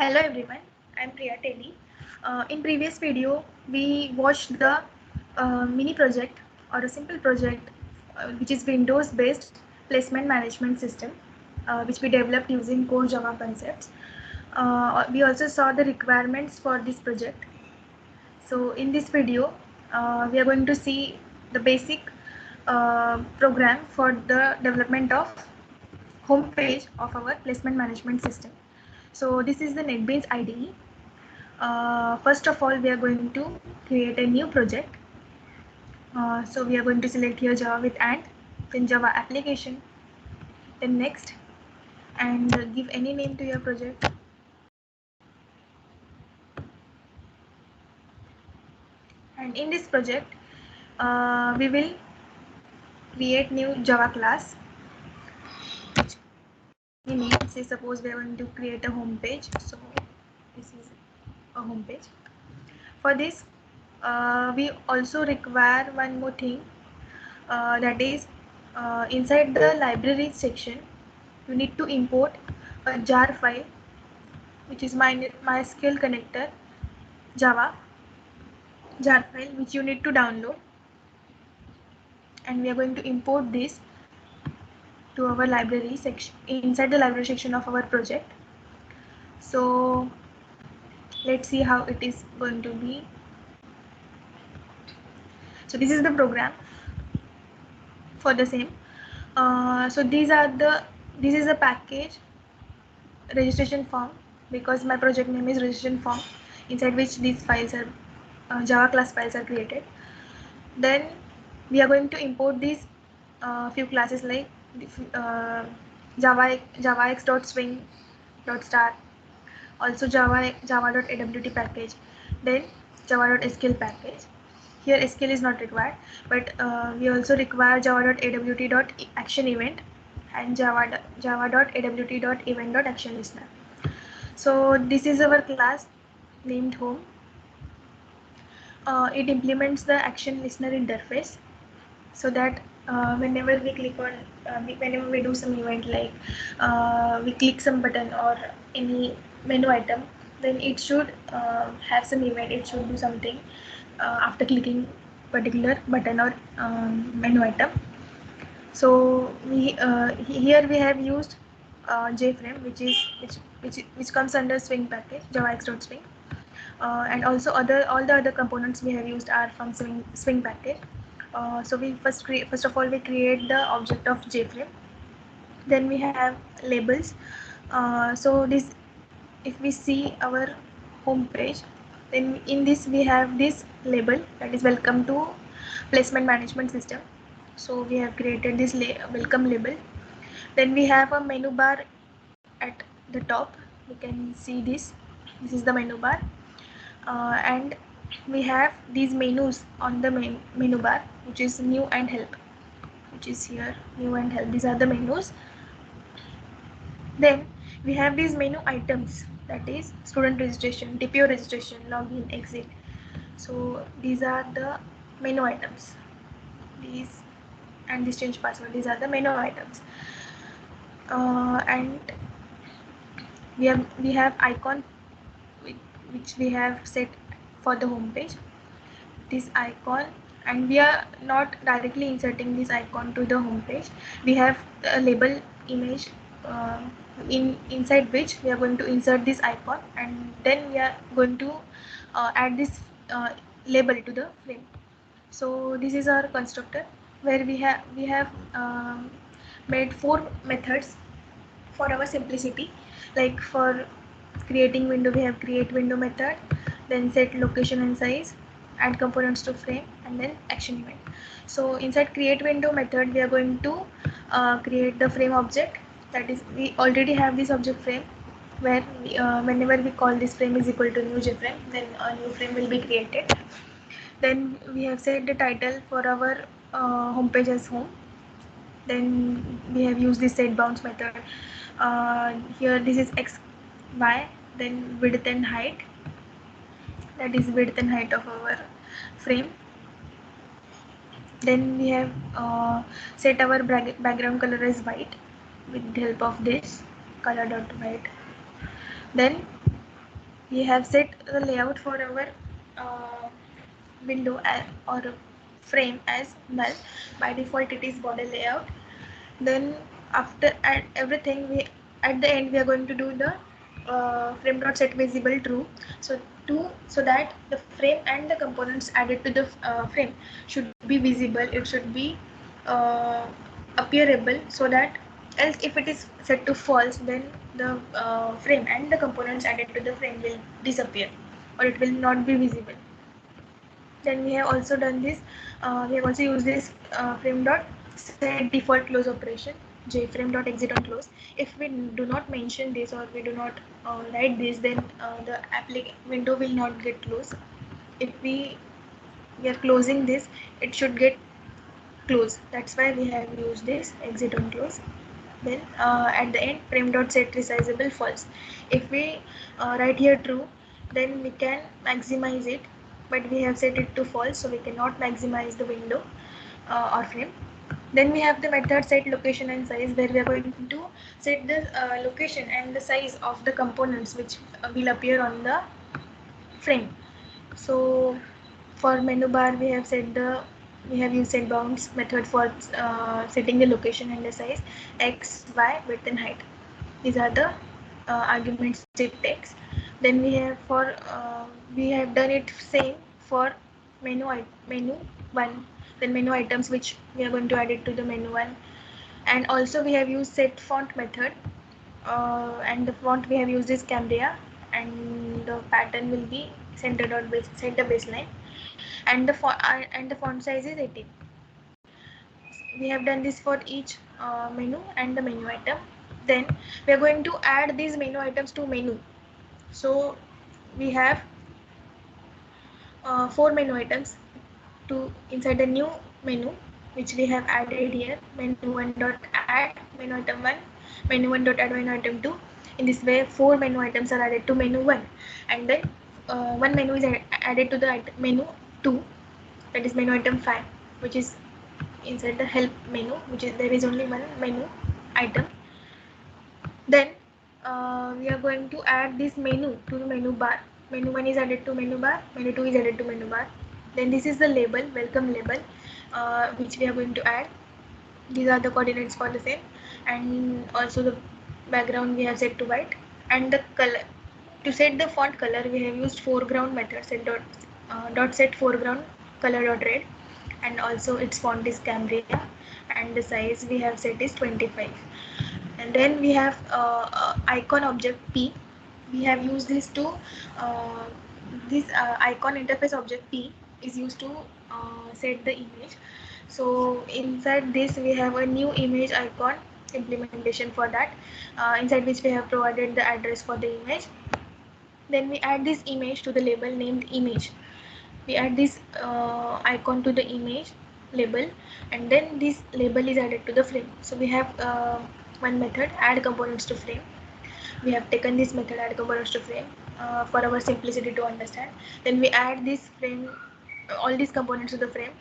Hello everyone, I am Priya Telly. In previous video, we watched the mini project or a simple project which is Windows based placement management system which we developed using core Java concepts. We also saw the requirements for this project. So in this video, we are going to see the basic program for the development of home page of our placement management system. So this is the NetBeans IDE. First of all, we are going to create a new project. So we are going to select here Java with and, then Java application, then next, and give any name to your project. And in this project, we will create new Java class. Name, say suppose we are going to create a home page. So this is a home page. For this, we also require one more thing. That is inside the library section you need to import a jar file which is MySQL connector Java jar file which you need to download, and we are going to import this to our library section inside the library section of our project. So let's see how it is going to be. So this is the program for the same. So this is a package registration form, because my project name is registration form, inside which these files are Java class files are created. Then we are going to import these few classes like javax.swing.star, also java.awt package, then java.sql package. Here SQL is not required, but we also require java.awt.action event and java.awt.event.action listener. So this is our class named home. It implements the action listener interface, so that whenever we click on whenever we do some event like we click some button or any menu item, then it should have some event, it should do something after clicking particular button or menu item. So we here we have used JFrame, which comes under Swing package, javax.swing, and also all the other components we have used are from Swing package. So we first of all we create the object of JFrame. Then we have labels. So this, if we see our home page, then in this we have this label, that is welcome to placement management system. So we have created this welcome label. Then we have a menu bar at the top. You can see this is the menu bar, and we have these menus on the menu bar, which is new and help, which is here, new and help. These are the menus. Then we have these menu items, that is student registration, TPO registration, login, exit. So these are the menu items. These and this change password, these are the menu items. And we have icon which we have set for the home page, this icon, and we are not directly inserting this icon to the home page. We have a label image inside which we are going to insert this icon, and then we are going to add this label to the frame. So this is our constructor, where we have made 4 methods for our simplicity. Like for creating window, we have create window method, then set location and size, add components to frame, and then action event. So inside create window method, we are going to create the frame object. That is, we already have this object frame, where whenever we call this frame is equal to new jframe, then a new frame will be created. Then we have set the title for our home page as home. Then we have used this set bounds method. Here this is x, y, then width and height, that is width and height of our frame. Then we have set our background color as white with the help of this color dot white. Then we have set the layout for our window or frame as null. By default it is border layout. Then after everything, we at the end we are going to do the frame dot set visible true. So that the frame and the components added to the frame should be visible. It should be uh, appearable, so that else if it is set to false, then the frame and the components added to the frame will disappear, or it will not be visible. Then we have also done this. We have also used this frame dot set default close operation, jframe dot exit on close. If we do not mention this, or we do not write this, then the window will not get closed. If we are closing this, it should get closed. That's why we have used this exit on close. Then at the end, frame dot set resizable false. If we write here true, then we can maximize it, but we have set it to false, so we cannot maximize the window or frame. Then we have the method set location and size, where we are going to set the location and the size of the components which will appear on the frame. So for menu bar, we have used set bounds method for setting the location and the size, x, y, width and height. These are the arguments it takes. Then we have done it same for menu 1. Then menu items, which we are going to add it to the menu 1. And also we have used set font method, and the font we have used is Cambria, and the pattern will be center baseline, and the font size is 18. We have done this for each menu and the menu item. Then we are going to add these menu items to menu. So we have 4 menu items to inside the new menu, which we have added here. Menu 1 dot add menu item 1, menu 1 dot add menu item 2. In this way, 4 menu items are added to menu 1, and then one menu is added to the menu 2, that is menu item 5, which is inside the help menu, which is there is only one menu item. Then we are going to add this menu to the menu bar. Menu 1 is added to menu bar, menu 2 is added to menu bar. Then this is the label, welcome label, which we are going to add. These are the coordinates for the same, and also the background we have set to white. And the color, to set the font color, we have used foreground method, dot set foreground color dot red, and also its font is Cambria, and the size we have set is 25. And then we have icon object P. We have used this to this icon interface object P is used to set the image. So inside this we have a new image icon implementation for that, inside which we have provided the address for the image. Then we add this image to the label named image. We add this icon to the image label, and then this label is added to the frame. So we have one method, add components to frame. We have taken this method, add components to frame, for our simplicity to understand. Then we add this frame, all these components to the frame.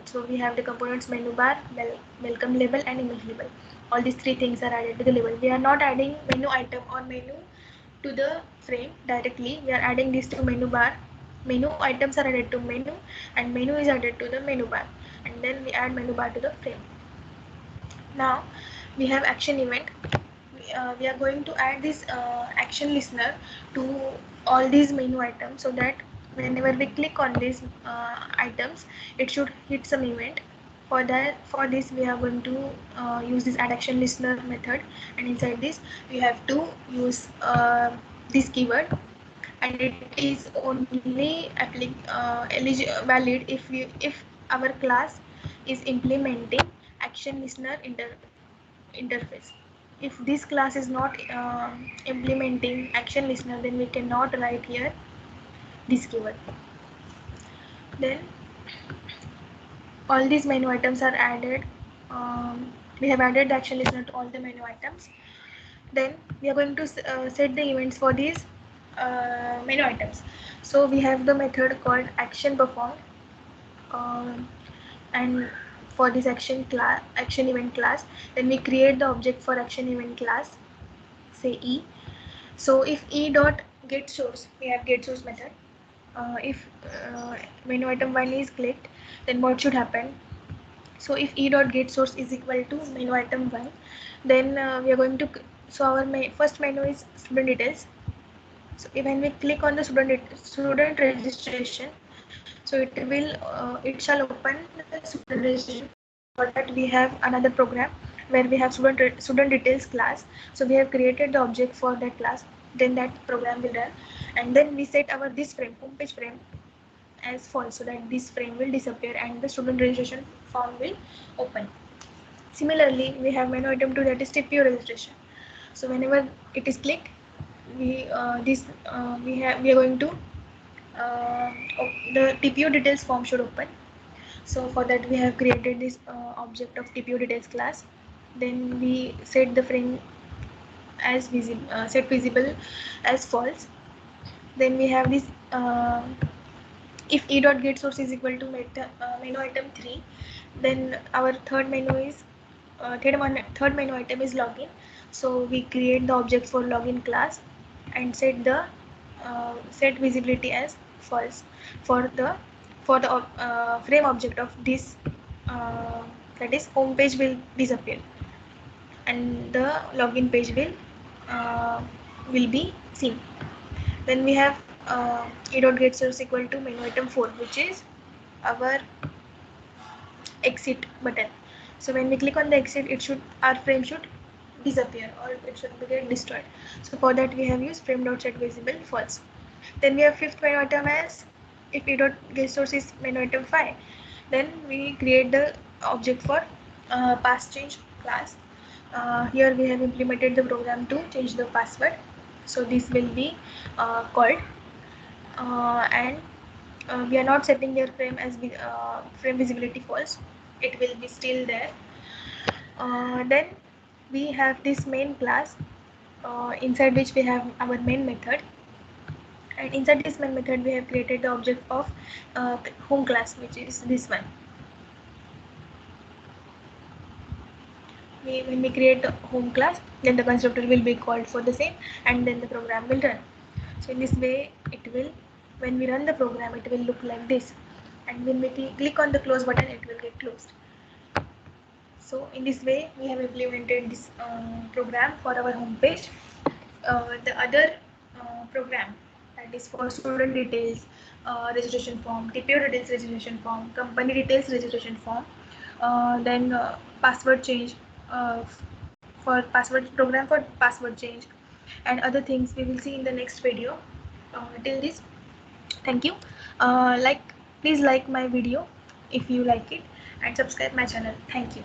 So we have the components menu bar, welcome label and image label. All these three things are added to the label. We are not adding menu item or menu to the frame directly. We are adding this to menu bar. Menu items are added to menu, and menu is added to the menu bar, and then we add menu bar to the frame. Now we have action event. We are going to add this action listener to all these menu items, so that whenever we click on these items, it should hit some event. For this we are going to use this add action listener method, and inside this we have to use this keyword, and it is only valid if our class is implementing action listener interface. If this class is not implementing action listener, then we cannot write here this keyword. Then all these menu items are added. We have added the action listener to all the menu items. Then we are going to set the events for these menu items. So we have the method called action performed, and for this action event class, then we create the object for action event class, say E. So if E dot get source, we have get source method. If menu item 1 is clicked, then what should happen? So if e dot get source is equal to menu item 1, then we are going to, so our first menu is student details. So when we click on the student registration, so it shall open the student registration. For that we have another program where we have student details class. So we have created the object for that class. Then that program will run, and then we set our this frame, home page frame, as false, so that this frame will disappear and the student registration form will open. Similarly, we have menu item 2, that is TPO registration. So whenever it is clicked, we are going to the TPO details form should open. So for that we have created this object of TPO details class. Then we set the frame as set visible as false. Then we have this if e dot get source is equal to menu item 3, then our third menu item is login. So we create the object for login class and set the set visibility as false for the frame object of this, that is home page will disappear and the login page will be seen. Then we have e dot get source equal to menu item 4, which is our exit button. So when we click on the exit, our frame should disappear or it should get destroyed. So for that we have used frame dot set visible false. Then we have fifth menu item as if e dot get source is menu item 5, then we create the object for pass change class. Here we have implemented the program to change the password. So this will be called, and we are not setting their frame as frame visibility false. It will be still there. Then we have this main class, inside which we have our main method, and inside this main method we have created the object of home class, which is this one. When we create a home class, then the constructor will be called for the same, and then the program will run. So in this way it will, when we run the program, it will look like this, and when we click on the close button, it will get closed. So in this way we have implemented this program for our home page. The other program, that is for student details registration form, TPO details registration form, company details registration form, then password change, uh, for password program for password change, and other things we will see in the next video. Till this, thank you. Please like my video if you like it, and subscribe my channel. Thank you.